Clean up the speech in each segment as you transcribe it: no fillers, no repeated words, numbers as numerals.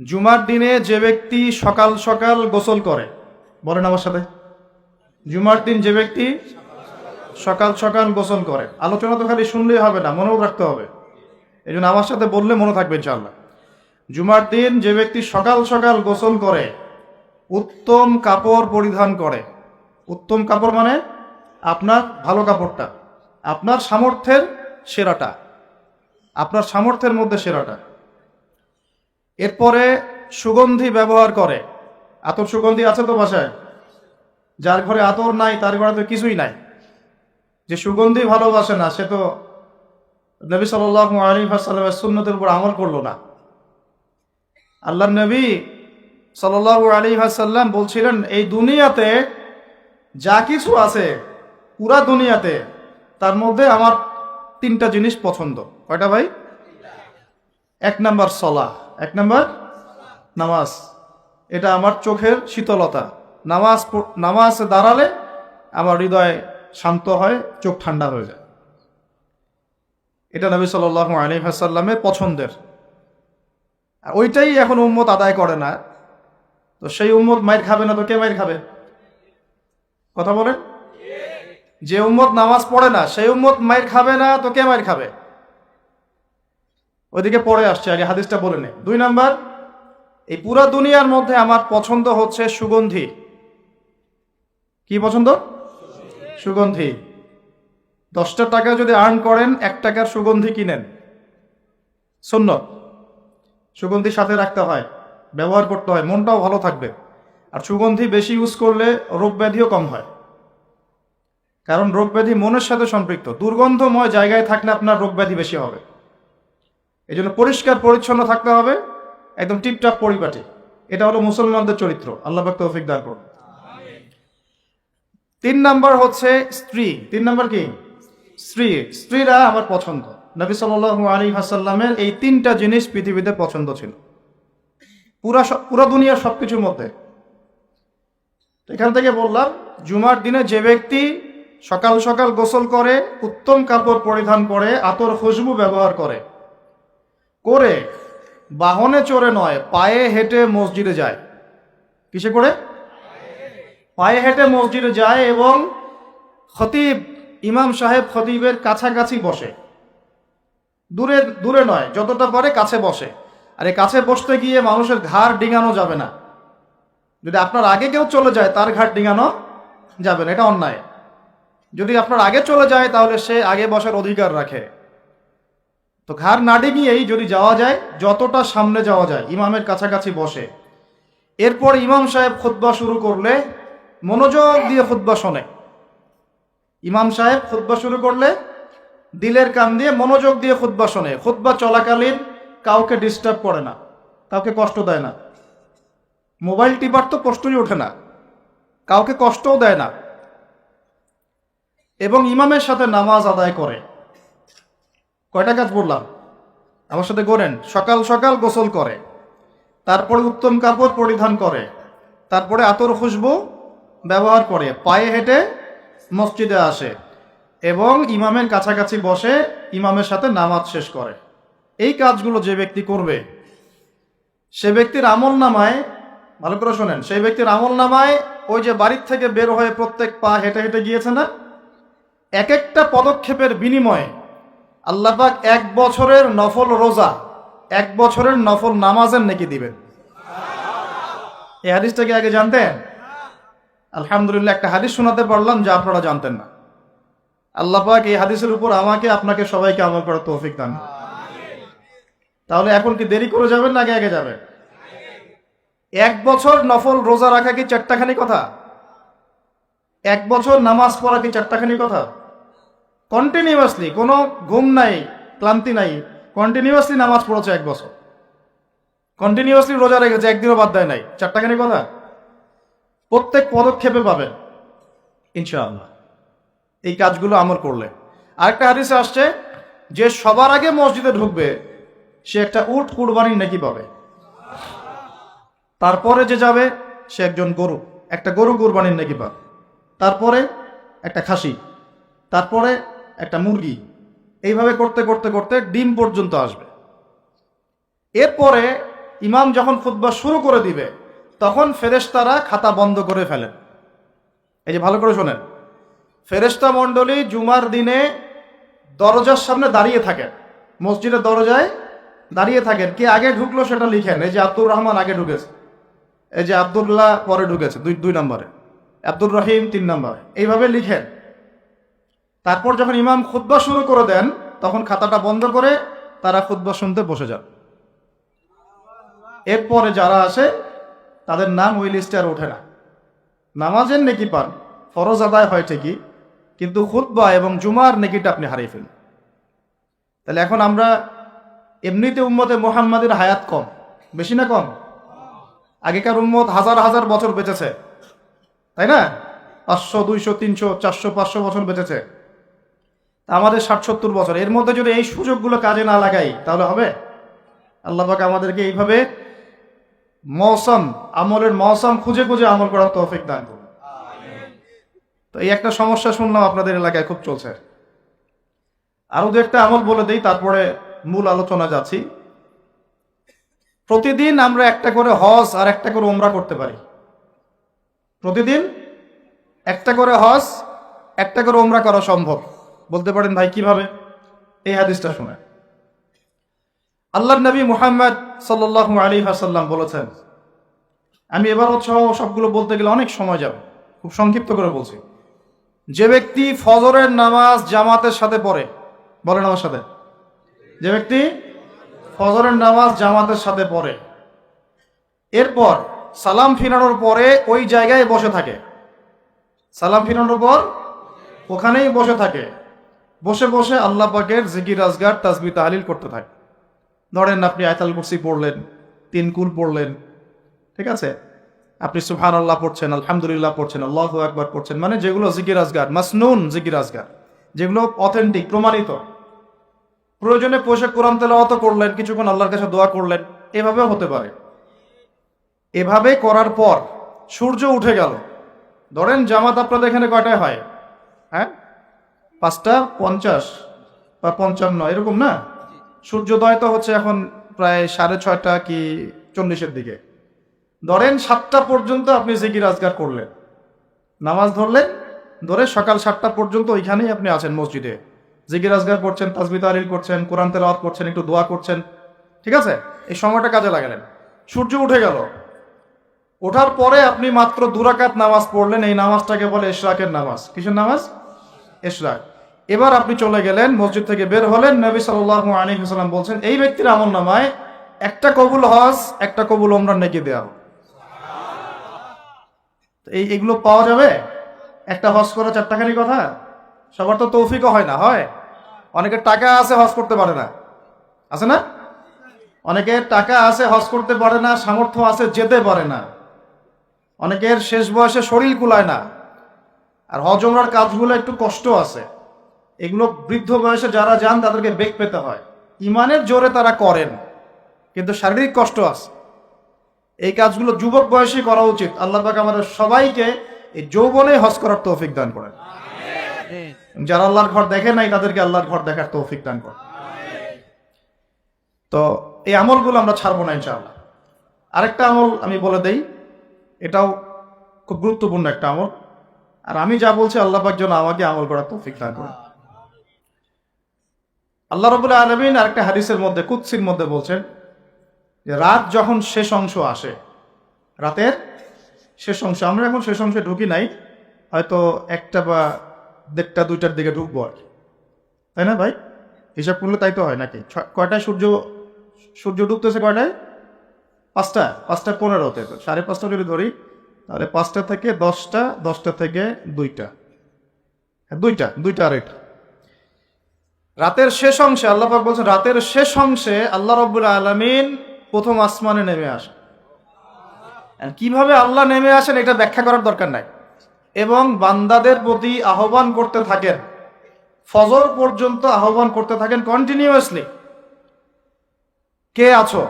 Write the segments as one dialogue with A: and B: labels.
A: জুমার দিনে যে ব্যক্তি সকাল সকাল গোসল করে, বলেন আমার সাথে, জুমার দিন যে ব্যক্তি সকাল সকাল গোসল করে, আলোচনা তো খালি শুনলেই হবে না, মনেও রাখতে হবে। এই জন্য আমার সাথে বললে মনে থাকবে ইনশাআল্লাহ। জুমার দিন যে ব্যক্তি সকাল সকাল গোসল করে, উত্তম কাপড় পরিধান করে, উত্তম কাপড় মানে আপনার ভালো কাপড়টা, আপনার সামর্থ্যের সেরাটা, আপনার সামর্থ্যের মধ্যে সেরাটা। এরপরে সুগন্ধি ব্যবহার করে। আতর সুগন্ধি আছে তো বাসায়? যার ঘরে আতর নাই তার ঘরে তো কিছুই নাই। যে সুগন্ধি ভালোবাসে না সে তো নবী সাল্লাল্লাহু আলাইহি ওয়াসাল্লামের সুন্নতের উপর আমল করলো না। আল্লাহর নবী সাল্লাল্লাহু আলাইহি ওয়াসাল্লাম বলছিলেন, এই দুনিয়াতে যা কিছু আছে, পুরা দুনিয়াতে, তার মধ্যে আমার তিনটা জিনিস পছন্দ। কয়টা ভাই? এক নাম্বার সলাহ, এক নাম্বার নামাজ। এটা আমার চোখের শীতলতা। নামাজে দাঁড়ালে আমার হৃদয় শান্ত হয়, চোখ ঠান্ডা হয়ে যায়। এটা নবী সাল্লাল্লাহু আলাইহি ওয়াসাল্লামের পছন্দের। ওইটাই এখন উম্মত আদায় করে না, তো সেই উম্মত মাইর খাবে না তো কে মাইর খাবে? কথা বলেন। যে উম্মত নামাজ পড়ে না সেই উম্মত মাইর খাবে না তো কে মাইর খাবে? ওইদিকে পড়ে আসছে, আগে হাদিসটা বলে নে। 2 নাম্বার, এই পুরা দুনিয়ার মধ্যে আমার পছন্দ হচ্ছে সুগন্ধি। কি পছন্দ? সুগন্ধি। 10টা টাকা যদি আর্ন করেন 1 টাকার সুগন্ধি কিনেন, সুন্নত। সুগন্ধি সাথে রাখতে হয়, ব্যবহার করতে হয়, মনটাও ভালো থাকবে। আর সুগন্ধি বেশি ইউজ করলে রোগ ব্যাধিও কম হয়, কারণ রোগ ব্যাধি মনের সাথে সম্পৃক্ত। দুর্গন্ধময় জায়গায় থাকলে আপনার রোগ ব্যাধি বেশি হবে। এই জন্য পরিষ্কার পরিচ্ছন্ন থাকতে হবে, একদম টিপটাপ পরিপাটি। এটা হলো মুসলমানদের চরিত্র। আল্লাহ পাক তৌফিক দান করুন। 3 নাম্বার হচ্ছে স্ত্রী। 3 নাম্বার কি? স্ত্রী। স্ত্রীরা আমার পছন্দ। নবী সাল্লাল্লাহু আলাইহি ওয়াসাল্লামের এই 3টা জিনিস পৃথিবীতে পছন্দ ছিল, পুরা দুনিয়ার সবকিছুর মধ্যে। এখান থেকে বললাম, জুমার দিনে যে ব্যক্তি সকাল সকাল গোসল করে, উত্তম কাপড় পরিধান করে, আতর খুশবু ব্যবহার করে, বাহনে চড়ে নয়, পায়ে হেঁটে মসজিদে যায়। কিসে করে? পায়ে হেঁটে মসজিদে যায় এবং খতিব, ইমাম সাহেব খতিবের কাছাকাছি বসে। দূরে দূরে নয়, যতটা পারে কাছে বসে। আর এই কাছে বসতে গিয়ে মানুষের ঘাড় ডিঙানো যাবে না। যদি আপনার আগে কেউ চলে যায় তার ঘাড় ডিঙানো যাবে না, এটা অন্যায়। যদি আপনার আগে চলে যায় তাহলে সে আগে বসার অধিকার রাখে। তো ঘাড় না ডিঙিয়েই যদি যাওয়া যায়, যতটা সামনে যাওয়া যায়, ইমামের কাছাকাছি বসে। এরপর ইমাম সাহেব খুতবা শুরু করলে মনোযোগ দিয়ে খুতবা শোনে। ইমাম সাহেব খুতবা শুরু করলে দিলের কান দিয়ে মনোযোগ দিয়ে খুতবা শোনে। খুতবা চলাকালীন কাউকে ডিস্টার্ব করে না, কাউকে কষ্ট দেয় না। মোবাইল টিপার তো প্রশ্নই ওঠে না, কাউকে কষ্টও দেয় না। এবং ইমামের সাথে নামাজ আদায় করে। কয়টা কাজ বললাম? আমার সাথে করেন। সকাল সকাল গোসল করে, তারপরে উত্তম কাপড় পরিধান করে, তারপরে আতর খুশবু ব্যবহার করে, পায়ে হেঁটে মসজিদে আসে এবং ইমামের কাছাকাছি বসে ইমামের সাথে নামাজ শেষ করে। এই কাজগুলো যে ব্যক্তি করবে, সে ব্যক্তির আমল নামায়, ভালো করে শোনেন, সেই ব্যক্তির আমল নামায় ওই যে বাড়ির থেকে বের হয়ে প্রত্যেক পা হেঁটে হেঁটে গিয়েছে না, এক একটা পদক্ষেপের বিনিময়ে আল্লাহ পাক 1 বছরের নফল রোজা, 1 বছরের নফল নামাজের নেকি দিবেন। এই হাদিসটাকে আগে জানতেন? আলহামদুলিল্লাহ, একটা হাদিস শোনাতে পারলাম যা আপনারা জানতেন না। আল্লাহ পাক এই হাদিসের উপর আমাকে, আপনাকে সবাইকে আমল করার তৌফিক দান। তাহলে এখন কি দেরি করে যাবেন না আগে আগে যাবেন? 1 বছর নফল রোজা রাখা কি 4টাখানি কথা? 1 বছর নামাজ পড়া কি 4টাখানি কথা? কন্টিনিউয়াসলি, কোনো ঘুম নাই, ক্লান্তি নাই, কন্টিনিউয়াসলি নামাজ পড়েছে 1 বছর, কন্টিনিউয়াসলি রোজা রেখেছে, একদিনও বাদ দেয় নাই, 4টাখানি কথা? প্রত্যেক পদক্ষেপে পাবেন ইনশাআল্লাহ এই কাজগুলো আমল করলে। আরেকটা হাদিসে আসছে যে সবার আগে মসজিদে ঢুকবে সে একটা উট কুরবানির নেকি পাবে। তারপরে যে যাবে সে একটা গরু কুরবানির নেকি পাবে। তারপরে একটা খাসি, তারপরে একটা মুরগি, এইভাবে করতে করতে করতে ডিম পর্যন্ত আসবে। এরপরে ইমাম যখন খুতবা শুরু করে দিবে তখন ফেরেশতারা খাতা বন্ধ করে ফেলেন। এই যে ভালো করে শোনেন, ফেরেশতা মণ্ডলী জুমার দিনে দরজার সামনে দাঁড়িয়ে থাকেন, মসজিদের দরজায় দাঁড়িয়ে থাকেন। কে আগে ঢুকলো সেটা লিখেন। এই যে আব্দুর রহমান আগে ঢুকেছে, এই যে আব্দুল্লাহ পরে ঢুকেছে দুই নম্বরে, আব্দুর রহিম 3 নম্বরে, এইভাবে লিখেন। তারপর যখন ইমাম খুতবা শুরু করে দেন তখন খাতাটা বন্ধ করে তারা খুতবা শুনতে বসে যান। এরপরে যারা আসে তাদের নাম ওই লিস্টে আর ওঠে না। নামাজের নেকি পান, ফরজ আদায় হয় ঠিকই, কিন্তু খুতবা এবং জুমার নেকিটা আপনি হারিয়ে ফেলেন। তাহলে এখন আমরা এমনিতে উম্মতে মুহাম্মাদের হায়াত কম, বেশি না কম? আগেকার উম্মত হাজার হাজার বছর বেঁচেছে, তাই না? 500, 200, 300, 400, 500 বছর বেঁচেছে। আমাদের 60-70 বছর। এর মধ্যে যদি এই সুযোগগুলো কাজে না লাগাই তাহলে হবে? আল্লাহ পাক আমাদেরকে এইভাবে আমলের মৌসুম খুঁজে খুঁজে আমল করার তৌফিক দান করুন। তো এই একটা সমস্যা শুনলাম আপনাদের এলাকায় খুব চলছে। আরো দু একটা আমল বলে দেই, তারপরে মূল আলোচনা যাচ্ছি। প্রতিদিন আমরা একটা করে হজ আর একটা করে উমরা করতে পারি। প্রতিদিন একটা করে হজ, একটা করে উমরা করা সম্ভব। বলতে পারেন ভাই কিভাবে? এই হাদিসটা শুনে। আল্লাহর নবী মুহাম্মদ সাল্লাল্লাহু আলাইহি ওয়াসাল্লাম বলেছেন, আমি এবার সবগুলো বলতে গেলে অনেক সময় যাবে, খুব সংক্ষিপ্ত করে বলছি। যে ব্যক্তি ফজরের নামাজ জামাতের সাথে পড়ে, বলেন আমার সাথে, যে ব্যক্তি ফজরের নামাজ জামাতের সাথে পড়ে, এরপর সালাম ফিরানোর পরে ওই জায়গায় বসে থাকে, সালাম ফিরানোর পর ওখানেই বসে থাকে, বসে বসে আল্লাহ পাকের জিকির আজগার তাসবিহ তাহলিল করতে থাকে। ধরেন আপনি আয়াতুল কুরসি পড়লেন, 3 কুল পড়লেন, ঠিক আছে, আপনি সুবহানাল্লাহ পড়ছেন, আলহামদুলিল্লাহ পড়ছেন, আল্লাহু আকবার পড়ছেন, মানে যেগুলো জিকির আজগার, মাসনুন জিকির আজগার, যেগুলো অথেন্টিক প্রমাণিত। প্রয়োজনে বসে কোরআন তেলাওয়াত করলেন, কিছুক্ষণ আল্লাহর কাছে দোয়া করলেন, এভাবেও হতে পারে। এভাবে করার পর সূর্য উঠে গেল। ধরেন জামাত আপনাদের এখানে কয়টায় হয়? হ্যাঁ, 5:50 বা 55 এরকম না? সূর্যোদয় তো হচ্ছে এখন প্রায় 6:30 কি 40-এর দিকে। ধরেন 7টা পর্যন্ত আপনি জিকির আজগার করলেন, নামাজ ধরলেন, ধরে সকাল 7টা পর্যন্ত ওইখানেই আপনি আছেন মসজিদে, জিকির আজগার করছেন, তাসবিহ তাহলিল করছেন, কোরআন তেলাওয়াত করছেন, একটু দোয়া করছেন, ঠিক আছে? এই সময়টা কাজে লাগালেন। সূর্য উঠে গেল, ওঠার পরে আপনি মাত্র 2 রাকাত নামাজ পড়লেন। এই নামাজটাকে বলে ইশরাকের নামাজ। কিসের নামাজ? ইশরাক। এবার আপনি চলে গেলেন, মসজিদ থেকে বের হলেন। নবী সাল্লাল্লাহু আলাইহি ওয়াসাল্লাম বলছেন, এই ব্যক্তির আমলনামায় একটা কবুল হজ, একটা কবুল উমরার নেকি দেওয়া হবে। এইগুলো পাওয়া যাবে? একটা হজ করা 4 টাকারই কথা। সবার তো তৌফিকও হয় না, হয়? অনেকের টাকা আছে, হজ করতে পারে না, আছে না? অনেকের টাকা আছে, হজ করতে পারে না, সামর্থ্য আছে, যেতে পারে না। অনেকের শেষ বয়সে শরীর কুলায় না। আর হজ উমরার কাজগুলো একটু কষ্ট আছে। এগুলো বৃদ্ধ বয়সে যারা যান তাদেরকে বেগ পেতে হয়। ইমানের জোরে তারা করেন, কিন্তু শারীরিক কষ্ট আছে। এই কাজগুলো যুবক বয়সে করা উচিত। আল্লাহ পাক আমাদের সবাইকে এই যৌবনে হজ করার তৌফিক দান করেন। যারা আল্লাহর ঘর দেখে নাই তাদেরকে আল্লাহর ঘর দেখার তৌফিক দান করেন। তো এই আমলগুলো আমরা ছাড়বো না ইনশাআল্লাহ। আরেকটা আমল আমি বলে দেই, এটাও খুব গুরুত্বপূর্ণ একটা আমল। আর আমি যা বলছি আল্লাহ পাক যেন আমাকে আমল করার তৌফিক দান করেন। আল্লাহ রাব্বুল আলামিন আরেকটা হাদিসের মধ্যে, কুদসির মধ্যে বলছেন যে রাত যখন শেষ অংশ আসে, রাতের শেষ অংশ, আমরা এখন শেষ অংশে ঢুকি নাই, হয়তো 1টা বা 1:30 2টার দিকে ঢুকবো আর কি, তাই না ভাই? হিসাব করলে তাই তো হয় নাকি? কয়টায় সূর্য ডুবতেছে? কয়টায়? 5:15-তে। তো 5:30 যদি ধরি তাহলে 5টা থেকে 10টা, 10টা থেকে 2টা, 2টা আর এটা রাতের শেষ অংশে। আল্লাহ পাক বলছেন রাতের শেষ অংশে আল্লাহ রাব্বুল আলামিন প্রথম আসমানে নেমে আসেন। কিভাবে আল্লাহ নেমে আসেন এটা ব্যাখ্যা করার দরকার নাই, এবং বান্দাদের প্রতি আহ্বান করতে থাকেন, ফজর পর্যন্ত আহ্বান করতে থাকেন কন্টিনিউয়াসলি। কে আছো,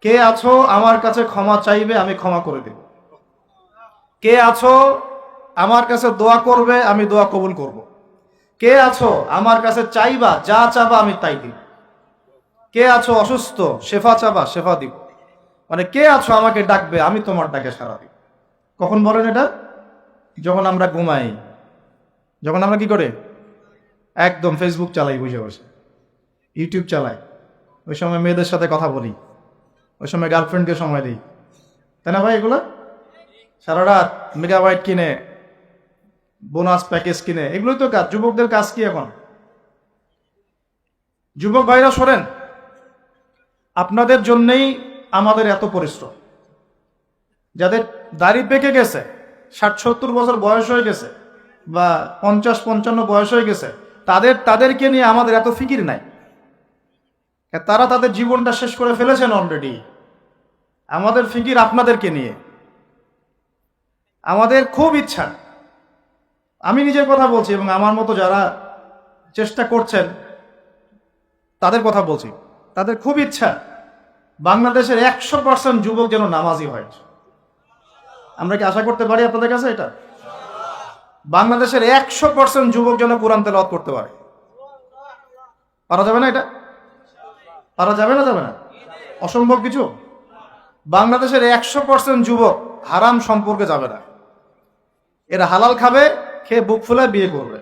A: কে আছো আমার কাছে ক্ষমা চাইবে, আমি ক্ষমা করে দেব। কে আছো আমার কাছে দোয়া করবে, আমি দোয়া কবুল করব। কে আছো আমার কাছে চাইবা, যা চাবা আমি তাই দিব। কে আছো অসুস্থ, শেফা চাবা, শেফা দিব। মানে কে আছো আমাকে ডাকবে, আমি তোমার ডাকে সাড়া দিই। কখন বলেন এটা? যখন আমরা ঘুমাই, যখন আমরা কি করে একদম ফেসবুক চালাই, বসে বসে ইউটিউব চালাই, ওই সময় মেয়েদের সাথে কথা বলি, ওই সময় গার্লফ্রেন্ডকে সময় দিই, তাই না ভাই? এগুলো সারা রাত মেগাবাইট কিনে, বোনাস প্যাকেজ কিনে, এগুলোই তো কাজ। যুবকদের কাজ কি এখন? যুবক ভাইরা শোনেন, আপনাদের জন্যই আমাদের এত পরিশ্রম। যাদের দাড়ি পেকে গেছে, 60-70 বছর বয়স হয়ে গেছে, বা 50-55 বয়স হয়ে গেছে, তাদেরকে নিয়ে আমাদের এত ফিকির নাই। তারা তাদের জীবনটা শেষ করে ফেলেছেন অলরেডি। আমাদের ফিকির আপনাদেরকে নিয়ে। আমাদের খুব ইচ্ছা, আমি নিজের কথা বলছি এবং আমার মতো যারা চেষ্টা করছেন তাদের কথা বলছি, তাদের খুব ইচ্ছা বাংলাদেশের 100% যুবক যেন নামাজি হয়। আমরা কি আশা করতে পারি আপনাদের কাছে এটা? বাংলাদেশের 100% যুবক যেন কোরআন তেলাওয়াত করতে পারে। পারা যাবে না? এটা পারা যাবে না? যাবে না? অসম্ভব কিছু? বাংলাদেশের 100% যুবক হারাম সম্পর্কে যাবে না। এরা হালাল খাবে, খেয়ে বুক ফুলায় বিয়ে করবে।